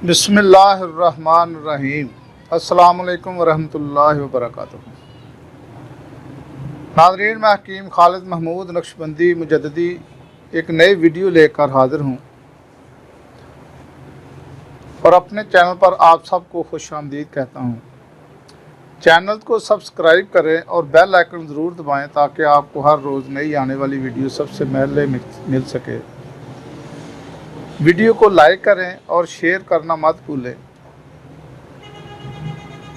बिस्मिल्लाहिर्रहमानिर्रहीम। अस्सलामुअलैकुम वरहमतुल्लाहि वबरकातुहू। नाज़रीन, मैं हकीम खालिद महमूद नक्शबंदी मुजद्दिदी एक नई वीडियो लेकर हाज़िर हूँ और अपने चैनल पर आप सबको खुश आमदीद कहता हूँ। चैनल को सब्सक्राइब करें और बेल आइकन ज़रूर दबाएं ताकि आपको हर रोज़ नई आने वाली वीडियो सबसे पहले मिल सके। वीडियो को लाइक करें और शेयर करना मत भूलें।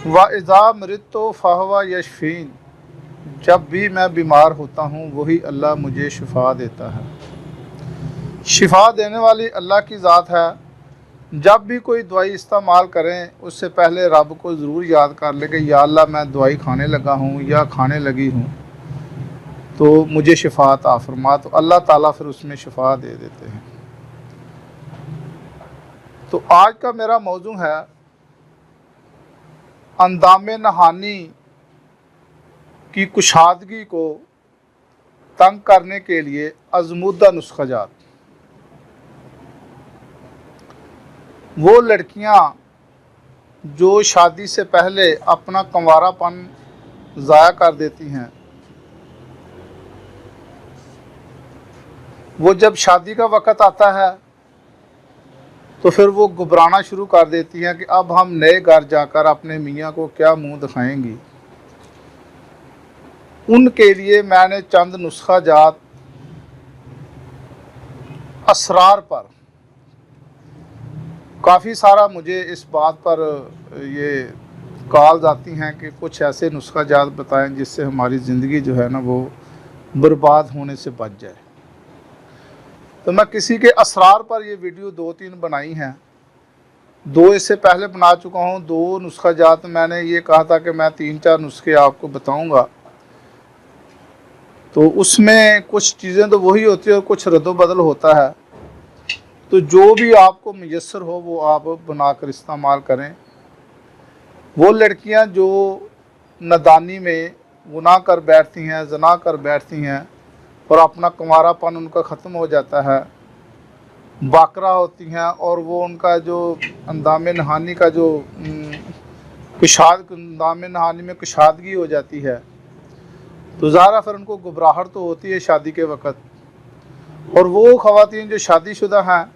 व इज़ा मरितो फ़हुवा यशफ़ीन, जब भी मैं बीमार होता हूँ वही अल्लाह मुझे शिफा देता है। शिफा देने वाली अल्लाह की ज़ात है। जब भी कोई दवाई इस्तेमाल करें उससे पहले रब को ज़रूर याद कर ले कि या अल्लाह मैं दवाई खाने लगा हूँ या खाने लगी हूँ तो मुझे शिफा अता फरमा, तो अल्लाह ताला फिर उसमें शिफा दे देते हैं। तो आज का मेरा मौजू है अंदामे नहानी की कुशादगी को तंग करने के लिए आज़मूदा नुस्ख़ाजात। वो लड़कियां जो शादी से पहले अपना कंवारापन ज़ाया कर देती हैं, वो जब शादी का वक़्त आता है तो फिर वो घबराना शुरू कर देती हैं कि अब हम नए घर जाकर अपने मियाँ को क्या मुंह दिखाएंगी। उनके लिए मैंने चंद नुस्ख़ाजात असरार पर, काफ़ी सारा मुझे इस बात पर ये कॉल्स आती हैं कि कुछ ऐसे नुस्ख़ाजात बताएं जिससे हमारी ज़िंदगी जो है ना वो बर्बाद होने से बच जाए। तो मैं किसी के असरार पर ये वीडियो 2-3 बनाई हैं। 2 इससे पहले बना चुका हूँ। 2 नुस्ख़ाजात मैंने ये कहा था कि मैं 3-4 नुस्खे आपको बताऊँगा, तो उसमें कुछ चीज़ें तो वही होती है और कुछ रद्द-बदल होता है। तो जो भी आपको मुयस्सर हो वो आप बनाकर इस्तेमाल करें। वो लड़कियां जो नादानी में गुनाह कर बैठती हैं, ज़ना कर बैठती हैं और अपना कुंवारापन उनका ख़त्म हो जाता है, बाकरा होती हैं और वो उनका जो अंदामे नहानी का जो अंदामे नहानी में कुशादगी हो जाती है, तो ज़ाहिर फिर उनको घबराहट तो होती है शादी के वक़्त। और वो ख़वातीन जो शादीशुदा हैं,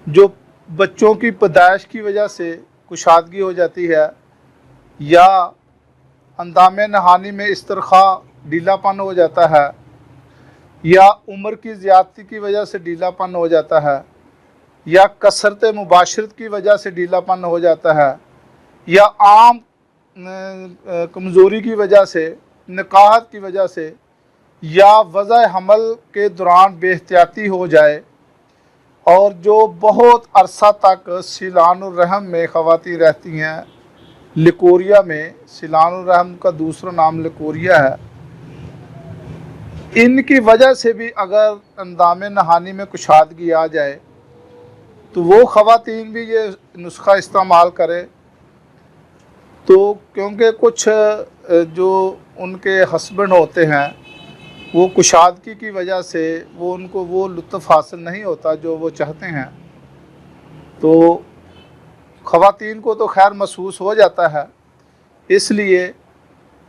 जो बच्चों की पैदाइश की वजह से कुशादगी हो जाती है या अंदामे नहानी में इस्तरखा ढीलापन हो जाता है या उम्र की ज़्यादती की वजह से ढीलापन हो जाता है या कसरत मुबाशरत की वजह से ढीलापन हो जाता है या आम कमज़ोरी की वजह से, निकाहत की वजह से या वज़ा हमल के दौरान बेहतियाती हो जाए और जो बहुत अरसा तक सिलानुर रहम में ख़वातीन रहती हैं, लिकोरिया में, सिलानुर रहम का दूसरा नाम लिकोरिया है, इनकी वजह से भी अगर अंदामे नहानी में कुशादगी आ जाए तो वो ख़वातीन भी ये नुस्ख़ा इस्तेमाल करें। तो क्योंकि कुछ जो उनके हस्बैंड होते हैं वो कुशादगी की वजह से उनको वो लुत्फ़ हासिल नहीं होता जो वो चाहते हैं, तो ख़वातीन को तो खैर महसूस हो जाता है। इसलिए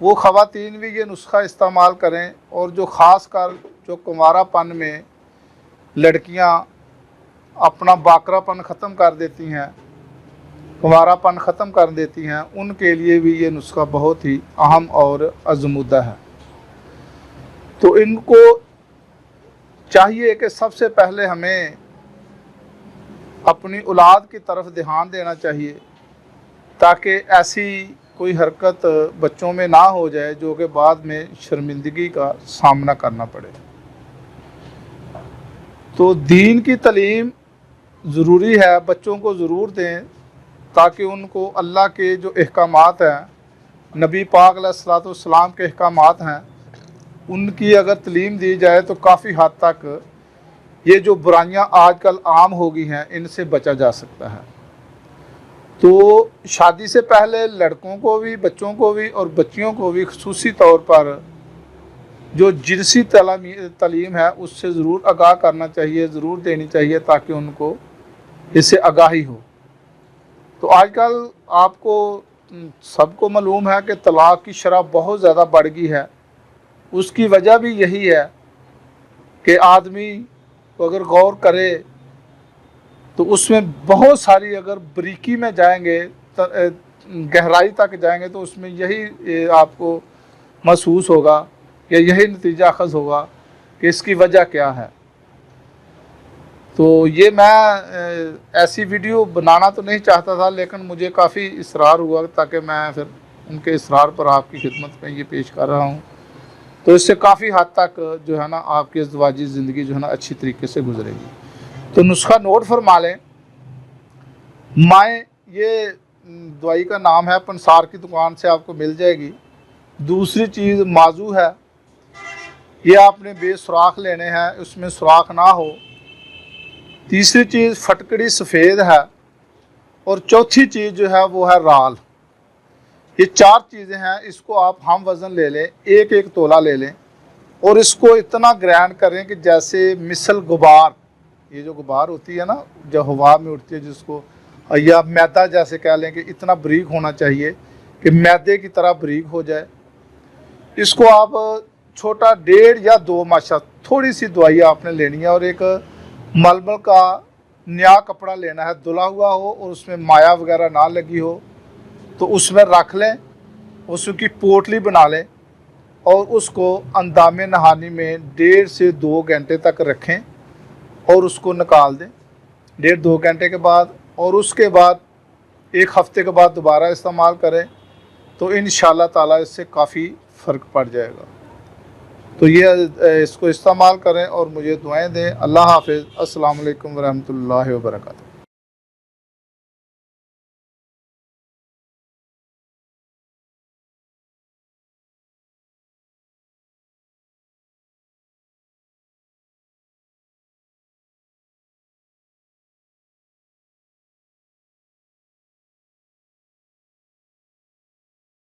वो ख़वातीन भी ये नुस्ख़ा इस्तेमाल करें और जो ख़ास कर जो कुंवारापन में लड़कियां अपना बाकरापन ख़त्म कर देती हैं, कुंवारापन ख़त्म कर देती हैं, उनके लिए भी ये नुस्ख़ा बहुत ही अहम और आज़मूदा है। तो इनको चाहिए कि सबसे पहले हमें अपनी औलाद की तरफ ध्यान देना चाहिए ताकि ऐसी कोई हरकत बच्चों में ना हो जाए जो कि बाद में शर्मिंदगी का सामना करना पड़े। तो दीन की तालीम ज़रूरी है, बच्चों को ज़रूर दें ताकि उनको अल्लाह के जो अहकामात हैं, नबी पाक अलैहिस्सलातु वस्सलाम के अहकामात हैं, उनकी अगर तालीम दी जाए तो काफ़ी हद तक ये जो बुराइयां आजकल आम हो गई हैं इनसे बचा जा सकता है। तो शादी से पहले लड़कों को भी, बच्चों को भी और बच्चियों को भी ख़ुसूसी तौर पर जो जिनसी तालीम है उससे ज़रूर आगाह करना चाहिए, ज़रूर देनी चाहिए ताकि उनको इससे आगाही हो। तो आजकल आपको सबको मालूम है कि तलाक की शरह बहुत ज़्यादा बढ़ गई है। उसकी वजह भी यही है कि आदमी को अगर गौर करे तो उसमें बहुत सारी, अगर बारीकी में जाएंगे, गहराई तक जाएंगे, तो उसमें यही आपको महसूस होगा या यही नतीजा अखज़ होगा कि इसकी वजह क्या है। तो ये मैं ऐसी वीडियो बनाना तो नहीं चाहता था, लेकिन मुझे काफ़ी इसरार हुआ ताकि मैं फिर उनके इसरार पर आपकी खिदमत में ये पेश कर रहा हूँ। तो इससे काफ़ी हद तक जो है ना आपकी अज़दवाजी ज़िंदगी जो है ना अच्छी तरीके से गुजरेगी। तो नुस्खा नोट फरमा लें। माए, ये दवाई का नाम है, पंसार की दुकान से आपको मिल जाएगी। दूसरी चीज़ माजू है, ये आपने बेसुराख लेने हैं, उसमें सुराख ना हो। तीसरी चीज़ फटकड़ी सफ़ेद है, और चौथी चीज़ जो है वो है राल। ये 4 चीज़ें हैं। इसको आप हम वज़न ले लें, 1-1 तोला ले लें, और इसको इतना ग्राइंड करें कि जैसे मिसल गुबार, ये जो गुबार होती है ना जो हवा में उड़ती है, जिसको या मैदा जैसे कह लें कि इतना बारीक होना चाहिए कि मैदे की तरह बारीक हो जाए। इसको आप छोटा 1.5 या 2 माशा थोड़ी सी दवाई आपने लेनी है, और एक मलमल का नया कपड़ा लेना है, धुला हुआ हो और उसमें माया वगैरह ना लगी हो, तो उसमें रख लें, उसकी पोटली बना लें और उसको अंदामे नहानी में 1.5 से 2 घंटे तक रखें और उसको निकाल दें 1.5-2 घंटे के बाद, और उसके बाद 1 हफ़्ते के बाद दोबारा इस्तेमाल करें, तो इंशाअल्लाह ताला इससे काफ़ी फ़र्क पड़ जाएगा। तो ये इसको इस्तेमाल करें और मुझे दुआएं दें। अल्लाह हाफ़िज़। अस्सलामु अलैकुम वरहमतुल्लाहि वबरकातुहू।